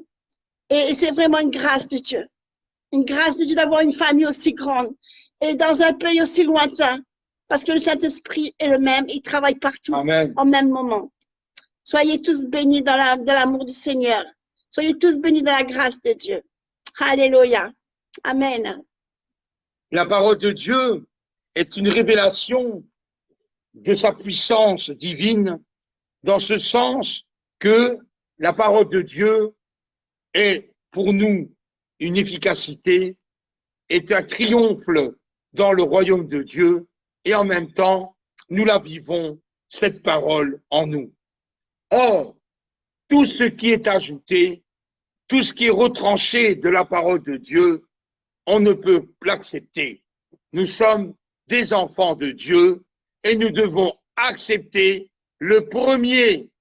Et c'est vraiment une grâce de Dieu. Une grâce de Dieu d'avoir une famille aussi grande et dans un pays aussi lointain. Parce que le Saint-Esprit est le même, il travaille partout. Amen. En même moment. Soyez tous bénis dans l'amour du Seigneur. Soyez tous bénis dans la grâce de Dieu. Alléluia. Amen. La parole de Dieu est une révélation de sa puissance divine, dans ce sens que la parole de Dieu est pour nous une efficacité, est un triomphe dans le royaume de Dieu, et en même temps, nous la vivons, cette parole en nous. Or, tout ce qui est ajouté, tout ce qui est retranché de la parole de Dieu, on ne peut l'accepter. Nous sommes des enfants de Dieu et nous devons accepter le premier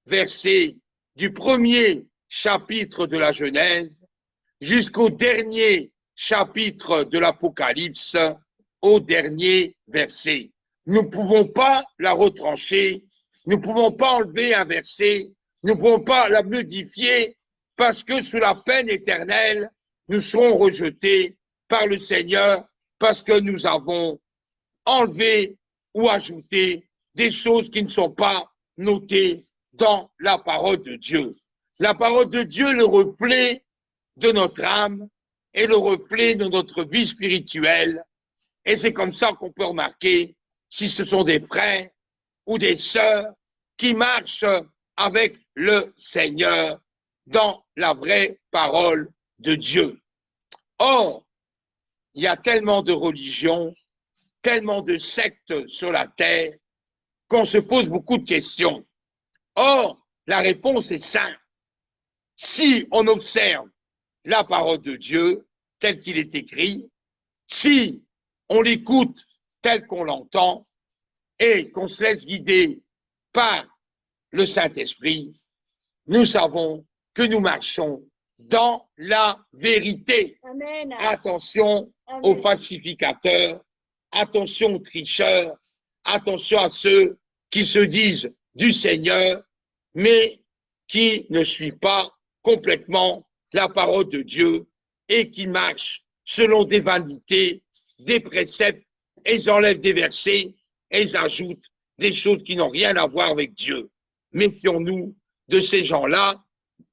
verset du premier chapitre de la Genèse jusqu'au dernier chapitre de l'Apocalypse, au dernier verset. Nous ne pouvons pas la retrancher, nous ne pouvons pas enlever un verset, nous ne pouvons pas la modifier parce que sous la peine éternelle, nous serons rejetés par le Seigneur parce que nous avons enlevé ou ajouté des choses qui ne sont pas notées dans la parole de Dieu. La parole de Dieu est le reflet de notre âme et le reflet de notre vie spirituelle. Et c'est comme ça qu'on peut remarquer si ce sont des frères ou des sœurs qui marchent avec le Seigneur dans la vraie parole de Dieu. Or, il y a tellement de religions, tellement de sectes sur la terre qu'on se pose beaucoup de questions. Or, la réponse est simple. Si on observe la parole de Dieu telle qu'il est écrit, si on l'écoute tel qu'on l'entend et qu'on se laisse guider par le Saint-Esprit, nous savons que nous marchons dans la vérité. Amen. Attention Amen. aux falsificateurs, attention aux tricheurs, attention à ceux qui se disent du Seigneur, mais qui ne suivent pas complètement la parole de Dieu et qui marchent selon des vanités, des préceptes, et ils enlèvent des versets elles ajoutent des choses qui n'ont rien à voir avec Dieu. Méfions-nous de ces gens-là,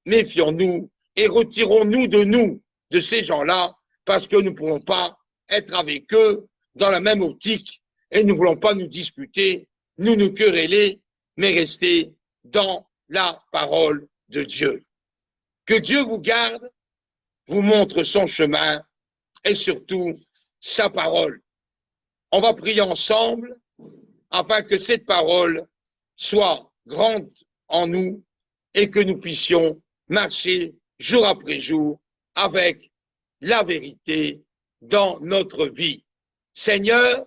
méfions-nous et retirons-nous de ces gens-là, parce que nous ne pourrons pas être avec eux dans la même optique et nous ne voulons pas nous disputer, nous quereller, mais rester dans la parole de Dieu. Que Dieu vous garde, vous montre son chemin et surtout sa parole. On va prier ensemble afin que cette parole soit grande en nous et que nous puissions marcher jour après jour avec la vérité dans notre vie. Seigneur,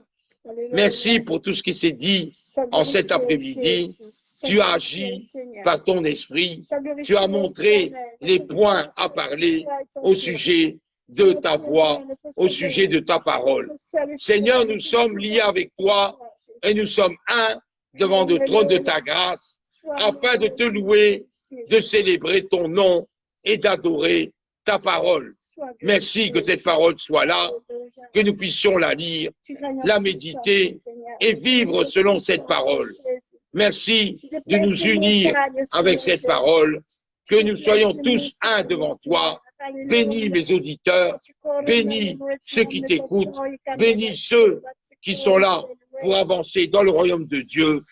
merci pour tout ce qui s'est dit en cet après-midi. Tu as agi par ton esprit. Tu as montré les points à parler au sujet de ta voix, au sujet de ta parole. Seigneur, nous sommes liés avec toi et nous sommes un devant le trône de ta grâce afin de te louer, de célébrer ton nom et d'adorer ta parole. Merci que cette parole soit là, que nous puissions la lire, la méditer et vivre selon cette parole. Merci de nous unir avec cette parole, que nous soyons tous un devant toi. Bénis mes auditeurs, bénis ceux qui t'écoutent, bénis ceux qui sont là pour avancer dans le royaume de Dieu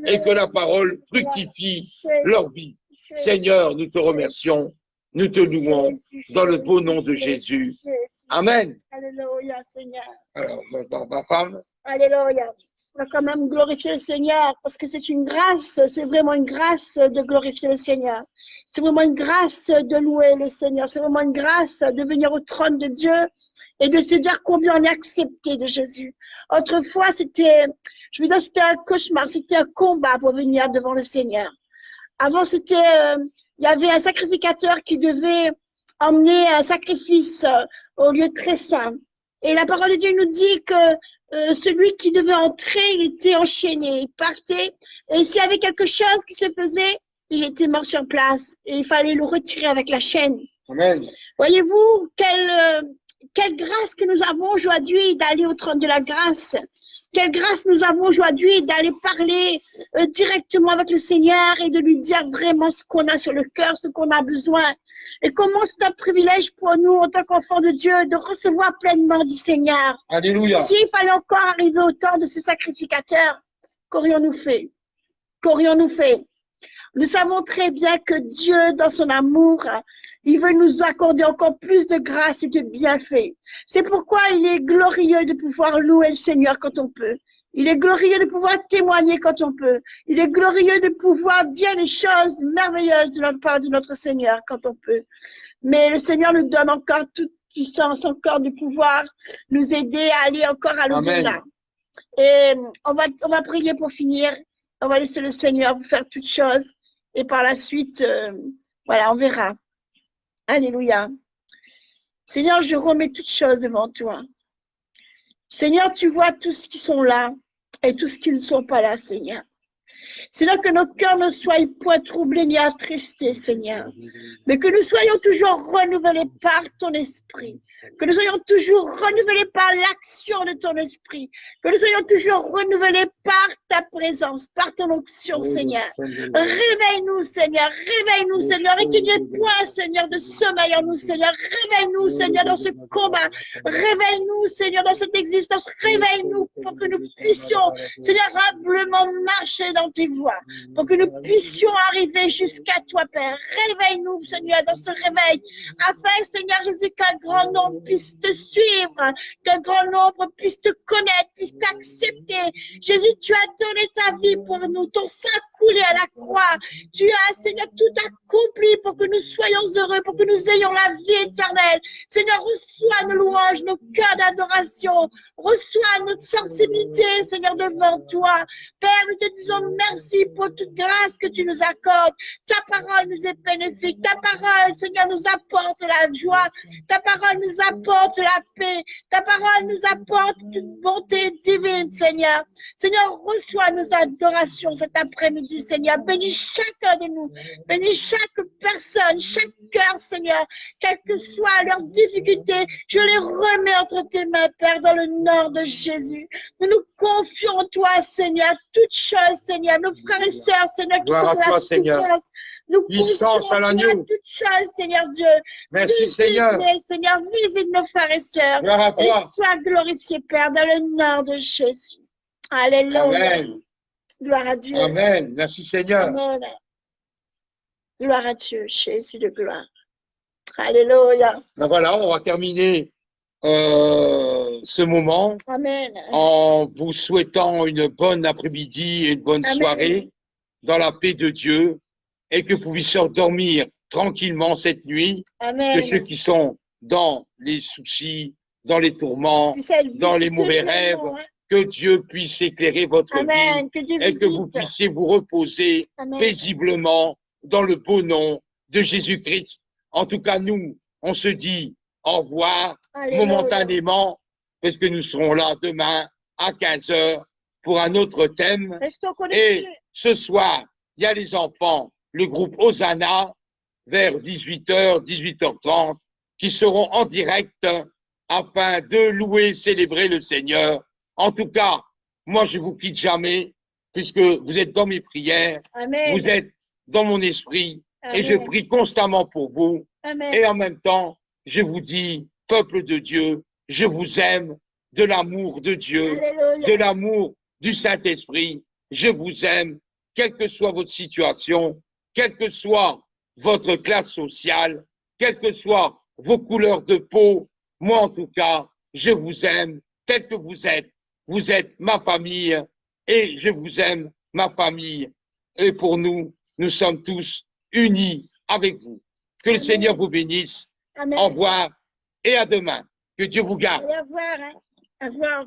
et que la parole fructifie leur vie. Seigneur, nous te remercions, nous te louons dans le beau nom de Jésus. Amen. Alléluia, Seigneur. Alors, ma femme. Alléluia. On va quand même glorifier le Seigneur parce que c'est une grâce, c'est vraiment une grâce de glorifier le Seigneur. C'est vraiment une grâce de louer le Seigneur. C'est vraiment une grâce de venir au trône de Dieu et de se dire combien on est accepté de Jésus. Autrefois, je veux dire, c'était un cauchemar, c'était un combat pour venir devant le Seigneur. Avant, il y avait un sacrificateur qui devait emmener un sacrifice au lieu très saint. Et la parole de Dieu nous dit que celui qui devait entrer, il était enchaîné, il partait. Et s'il y avait quelque chose qui se faisait, il était mort sur place. Et il fallait le retirer avec la chaîne. Amen. Voyez-vous, quelle grâce que nous avons aujourd'hui d'aller au trône de la grâce. Quelle grâce nous avons aujourd'hui d'aller parler directement avec le Seigneur et de lui dire vraiment ce qu'on a sur le cœur, ce qu'on a besoin. Et comment c'est un privilège pour nous, en tant qu'enfants de Dieu, de recevoir pleinement du Seigneur. Alléluia. S'il fallait encore arriver au temps de ce sacrificateur, qu'aurions-nous fait? Qu'aurions-nous fait? Nous savons très bien que Dieu, dans son amour, il veut nous accorder encore plus de grâce et de bienfaits. C'est pourquoi il est glorieux de pouvoir louer le Seigneur quand on peut. Il est glorieux de pouvoir témoigner quand on peut. Il est glorieux de pouvoir dire les choses merveilleuses de notre part de notre Seigneur quand on peut. Mais le Seigneur nous donne encore toute puissance, encore de pouvoir nous aider à aller encore à l'au-delà. Et on va prier pour finir. On va laisser le Seigneur vous faire toutes choses. Et par la suite, voilà, on verra. Alléluia. Seigneur, je remets toutes choses devant toi. Seigneur, tu vois tous ceux qui sont là et tous ceux qui ne sont pas là, Seigneur. Seigneur, que nos cœurs ne soient point troublés ni attristés, Seigneur, mais que nous soyons toujours renouvelés par ton esprit, que nous soyons toujours renouvelés par l'action de ton esprit, que nous soyons toujours renouvelés par ta présence, par ton onction, Seigneur. Réveille-nous, Seigneur, et qu'il n'y ait point, Seigneur, de sommeil en nous, Seigneur. Réveille-nous, Seigneur, dans ce combat. Réveille-nous, Seigneur, dans cette existence. Réveille-nous pour que nous puissions, Seigneur, humblement marcher dans tes voies, pour que nous puissions arriver jusqu'à toi, Père. Réveille-nous, Seigneur, dans ce réveil, afin, Seigneur Jésus, qu'un grand nombre puisse te suivre, qu'un grand nombre puisse te connaître, puisse t'accepter. Jésus, tu as donné ta vie pour nous, ton sang coulé à la croix. Tu as, Seigneur, tout accompli pour que nous soyons heureux, pour que nous ayons la vie éternelle. Seigneur, reçois nos louanges, nos cœurs d'adoration. Reçois notre sensibilité, Seigneur, devant toi. Père, nous te disons merci pour toute grâce que tu nous accordes. Ta parole nous est bénéfique. Ta parole, Seigneur, nous apporte la joie. Ta parole nous apporte la paix. Ta parole nous apporte une bonté divine, Seigneur. Seigneur, reçois nos adorations cet après-midi, Seigneur. Bénis chacun de nous. Bénis chaque personne, chaque cœur, Seigneur. Quelles que soient leurs difficultés, je les remets entre tes mains, Père, dans le nom de Jésus. Nous nous confions en toi, Seigneur, toutes choses, Seigneur, nos frères et sœurs, Seigneur, qui sont Gloire à dans la toi, Seigneur. souffrance. Nous confions Puissance à en toi l'agneau. toutes choses, Seigneur Dieu. Merci, Visite-les, Seigneur. Seigneur, visite nos frères et sœurs. Gloire à Et toi. sois glorifié, Père, dans le nom de Jésus. Alléluia. Amen. Gloire à Dieu. Amen. Merci, Seigneur. Amen. Gloire à Dieu, Jésus de gloire. Alléluia. Ben voilà, on va terminer ce moment Amen. en vous souhaitant une bonne après-midi et une bonne Amen. soirée dans la paix de Dieu et que vous puissiez dormir tranquillement cette nuit, Amen. que ceux qui sont dans les soucis, dans les tourments, Puisse elle dans les visiter mauvais pleinement, rêves, que Dieu puisse éclairer votre vie Amen. Que Dieu et que vous visite. puissiez vous reposer Amen. paisiblement dans le beau nom de Jésus-Christ. En tout cas, nous, on se dit au revoir Alléluia. momentanément parce que nous serons là demain à 15 heures pour un autre thème. Restons Et connectés. ce soir, il y a les enfants, le groupe Hosanna, vers 18h, 18h30, qui seront en direct afin de louer, célébrer le Seigneur. En tout cas, moi, je vous quitte jamais puisque vous êtes dans mes prières, Amen. vous êtes dans mon esprit et je Amen. prie constamment pour vous. Amen. Et en même temps, je vous dis, peuple de Dieu, je vous aime de l'amour de Dieu, de Alléluia. l'amour du Saint-Esprit. Je vous aime, quelle que soit votre situation, quelle que soit votre classe sociale, quelles que soient vos couleurs de peau. Moi, en tout cas, je vous aime tel que vous êtes. Vous êtes ma famille et je vous aime, ma famille. Et pour nous, nous sommes tous unis avec vous. Que le Amen. Seigneur vous bénisse. Amen. Au revoir et à demain. Que Dieu vous garde. Allez, au revoir. Hein. Au revoir.